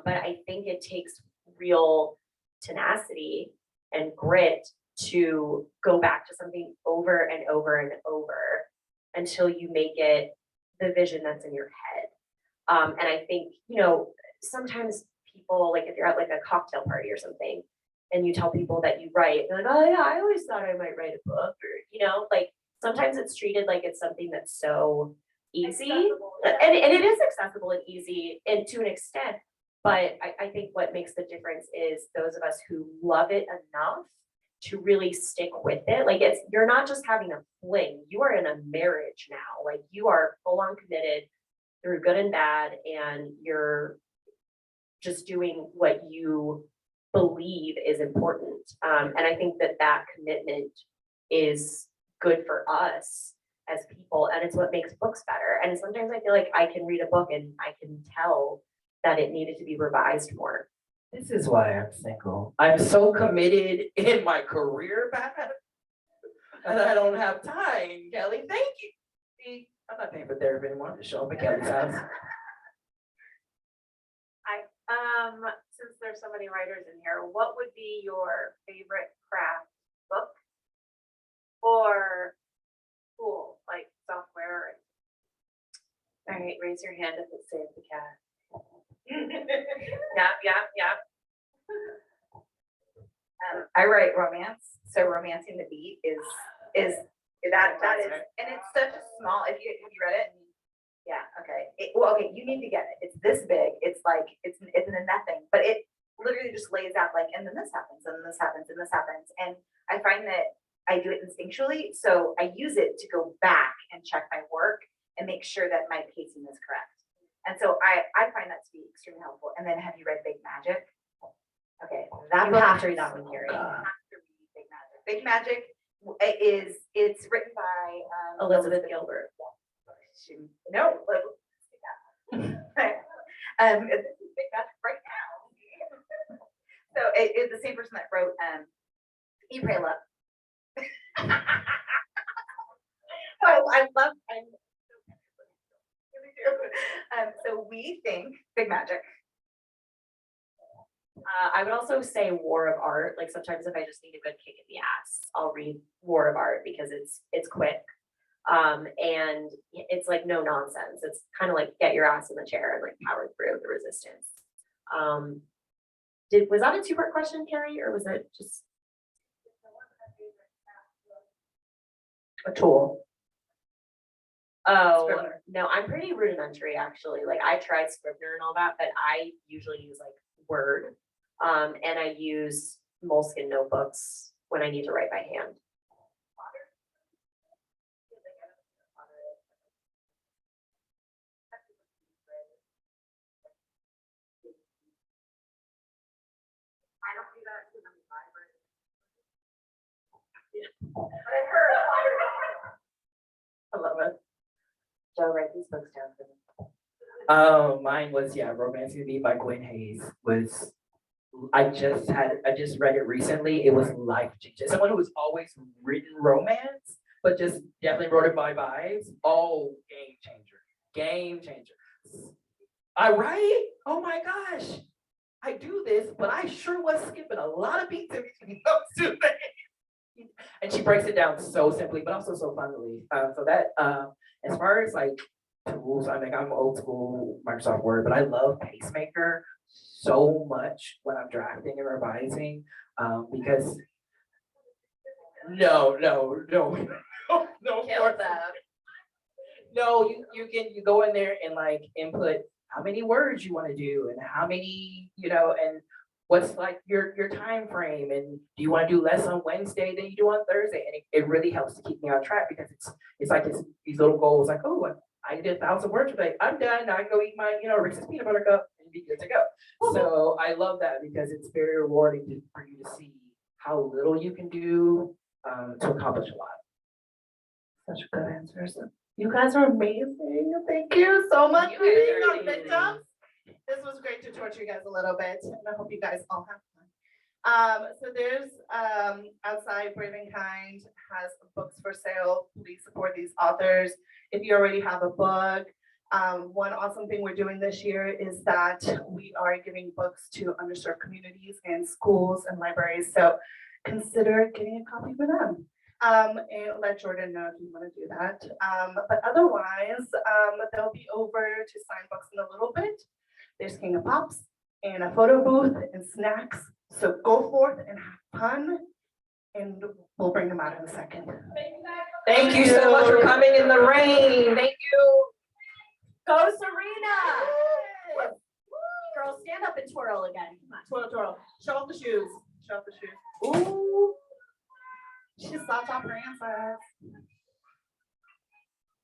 But I think it takes real tenacity and grit to go back to something over and over and over until you make it the vision that's in your head. And I think, sometimes people, like if you're at like a cocktail party or something, and you tell people that you write, they're like, oh yeah, I always thought I might write a book, or, like, sometimes it's treated like it's something that's so easy. And it is accessible and easy and to an extent, but I think what makes the difference is those of us who love it enough to really stick with it. Like you're not just having a fling, you are in a marriage now. Like you are full on committed through good and bad, and you're just doing what you believe is important. And I think that commitment is good for us as people, and it's what makes books better. And sometimes I feel like I can read a book and I can tell that it needed to be revised more. This is why I'm single. I'm so committed in my career path, and I don't have time, Kelly. Thank you. See, I'm not paying for therapy anymore. I'm just showing up at Kelly's house. Since there's so many writers in here, what would be your favorite craft book or tool, like software? All right, raise your hand if it saves the cat. Yeah. I write romance, so romancing the beat is that is, and it's such a small. Have you read it? Yeah. Okay. Okay. You need to get it. It's this big. It's like it's in nothing, but it literally just lays out like, and then this happens, and this happens, and this happens, and I find that I do it instinctually, so I use it to go back and check my work and make sure that my pacing is correct. And so I find that to be extremely helpful. And then have you read Big Magic? Okay, that You book have to read that one, Carrie. you have to read Big Magic. Big Magic it's written by Elizabeth Gilbert. No, this is Big Magic right now. So it's the same person that wrote Eat, Pray, Love. I love. So we think Big Magic. I would also say War of Art. Like sometimes if I just need a good kick in the ass, I'll read War of Art because it's quick. And it's like no nonsense. It's kind of like get your ass in the chair and like power through the resistance. Was that a two-part question, Carrie, or was it just a tool? Oh, Scrivener. no, I'm pretty rudimentary actually. Like I tried Scrivener and all that, but I usually use like Word. And I use Moleskine notebooks when I need to write by hand. I don't do that because I'm vibrant. I love it. Joe, write these books down for me. Mine was Romancing the Beat by Gwen Hayes. I just read it recently. It was life changing. Someone who has always written romance, but just definitely wrote it by vibes. Oh, game changer. Game changer. I write? Oh my gosh. I do this, but I sure was skipping a lot of beats in between those two things. And she breaks it down so simply, but also so funnily. So that as far as like tools, I'm old school Microsoft Word, but I love Pacemaker so much when I'm drafting and revising, because no, you go in there and like input how many words you want to do and how many, and what's like your time frame, and do you want to do less on Wednesday than you do on Thursday, and it really helps to keep me on track because it's like these little goals like, oh, I did 1,000 words today, I'm done, now I can go eat my Reese's peanut butter cup and be good to go. So I love that because it's very rewarding for you to see how little you can do to accomplish a lot. Such a good answer. You guys are amazing. Thank you so much You for being guys are our amazing. victims. This was great to torture you guys a little bit, and I hope you guys all have fun. So there's outside Brave and Kind has books for sale. Please support these authors. If you already have a book, one awesome thing we're doing this year is that we are giving books to underserved communities and schools and libraries. So consider getting a copy for them. And let Jordan know if you want to do that. But otherwise, they'll be over to sign books in a little bit. There's King of Pops and a photo booth and snacks. So go forth and have fun, and we'll bring them out in a second. Thank you so much for coming in the rain. Thank you. Go Serena! Girl, stand up and twirl again. Come on. Twirl, twirl. Show off the shoes. Show off the shoes. Ooh. She's soft off her answers.